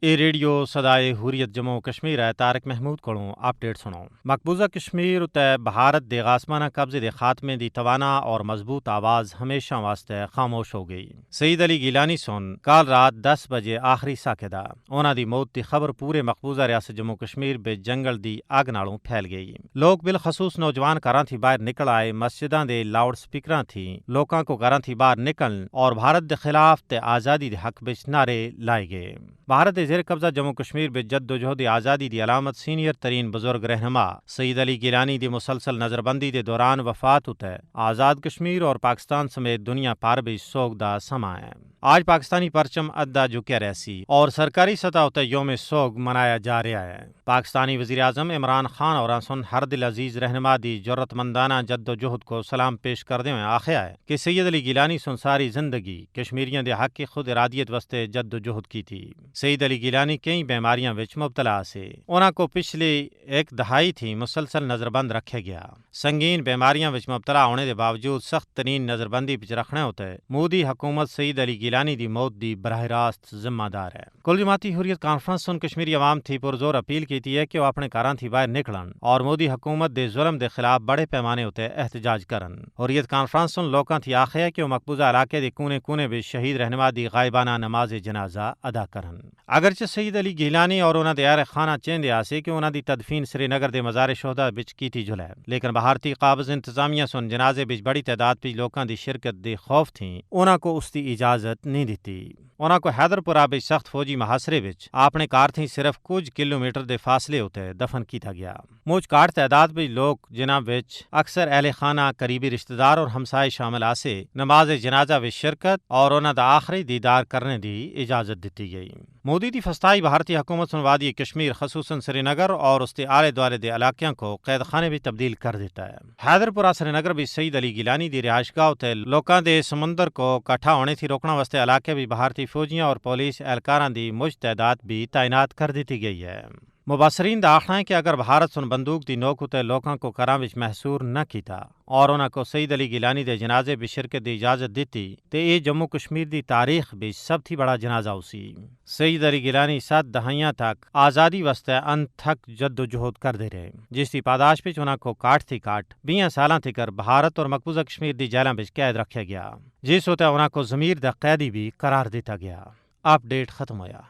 اے radio صدائے حریت جموں کشمیر ہے طارق محمود کولوں اپڈیٹ سنو مقبوضہ کشمیر تے بھارت دے غاسمانہ قبضے دے خاتمے دی توانا اور مضبوط آواز ہمیشہ واسطے خاموش ہو گئی۔ سعید علی گیلانی سن کال رات 10 بجے آخری ساکھدا انہاں دی موت دی خبر پورے مقبوضہ ریاست جموں کشمیر بے جنگل دی اگ نالوں پھیل گئی۔ لوگ بالخصوص نوجوان گھراں تھی باہر نکل آئے، مسجداں دے لاؤڈ سپیکراں تھی لوکاں کو گھراں تھی باہر نکلن اور بھارت دے خلاف تے آزادی دے حق وچ نعرے لائے گئے۔ بھارت دے زیر قبضہ جموں کشمیر بے جد و جہد آزادی دی علامت سینئر ترین بزرگ رہنما سعید علی گیلانی دی مسلسل نظر بندی دے دوران وفات ہوتا ہے۔ آزاد کشمیر اور پاکستان سمیت دنیا پار بھی سوگ دا سما ہے۔ آج پاکستانی پرچم ادا جھکیا رہسی اور سرکاری سطح تے یوم سوگ منایا جا رہا ہے۔ پاکستانی وزیر اعظم عمران خان اور سن ہر دل عزیز رہنما دی جرت مندانہ جد و جہد کو سلام پیش کردے ہوئے آخیا ہے کہ سید علی گیلانی سن ساری زندگی کشمیریاں دے حق کی خود ارادیت واسطے جد و جہد کی تھی۔ سعید علی گیلانی کئی بیماریاں وچ مبتلا سے، انہاں کو پچھلی ایک دہائی تھی مسلسل نظر بند رکھے گیا۔ سنگین بیماریاں وچ مبتلا ہونے دے باوجود سخت ترین نظر بندی وچ رکھنے ہوتے مودی حکومت سعید علی گیلانی دی موت دی براہ راست ذمہ دار ہے۔ کل جماعتی حریت کانفرنس سن کشمیری عوام تھی پرزور اپیل کیتی ہے کہ وہ اپنے گھراں تھی باہر نکلن اور مودی حکومت دے ظلم دے خلاف بڑے پیمانے ہوتے احتجاج کرن۔ حریت کانفرنس سن لوکاں تھی آخیا ہے کہ وہ مقبوضہ علاقے دے کونے کونے وچ شہید رہنما دی غائبانہ نماز جنازہ ادا کرن۔ اگرچہ سعید علی گیلانی اور انہاں دے اہل خانہ چاہندے آسے کہ انہاں دی تدفین سری نگر دے مزار شہدا وچ کیتی جلے، لیکن بھارتی قابض انتظامیہ سن جنازے وچ بڑی تعداد وچ لوکاں دی شرکت دے خوف تھی انہاں کو اس دی اجازت نہیں دتی۔ انہاں کو حیدر پورہ وچ سخت فوجی محاصرے وچ اپنے کار تھی صرف کچھ کلومیٹر دے فاصلے ہوتے دفن کیتا گیا۔ مجھ کاٹ تعداد وچ لوگ جنہاں وچ اکثر اہل خانہ، قریبی رشتہ دار اور ہمسائے شامل آسے نماز جنازہ وچ شرکت اور انہاں دا آخری دیدار کرنے دی اجازت دتی گئی۔ مودی دی فسطائی بھارتی حکومت سن وادی کشمیر خصوصاً سری نگر اور اس کے آلے دوالے دے علاقیاں کو قید خانے بھی تبدیل کر دیتا ہے۔ حیدر پورہ سری نگر بھی سعید علی گیلانی دی رہائش گاہ تے لوکاں دے سمندر کو کٹھا ہونے تھی روکنا واسطے علاقے بھی بھارتی فوجیاں اور پولیس اہلکاراں دی مجھ تعداد بھی تعینات کر دیتی گئی ہے۔ مبصرین دا آخنا ہے کہ اگر بھارت سن بندوق دی نوک تے لوکاں کو کراں وچ محصور نہ کیتا اور انہاں کو سعید علی گیلانی دے جنازے بھی شرکت دی اجازت دیتی تے یہ جموں کشمیر دی تاریخ بھی سب تھی بڑا جنازہ ہوسی۔ سعید علی گیلانی 7 دہائیاں تک آزادی واسطے انت تک جد و جہد کردے رہے، جس دی پاداش وچ انہاں کو کاٹ 20 سالاں تکر بھارت اور مقبوضہ کشمیر دی جیلاں وچ قید رکھیا گیا، جس ہوتے انہاں کو ضمیر دا قیدی بھی قرار دیتا گیا۔ اپڈیٹ ختم ہویا۔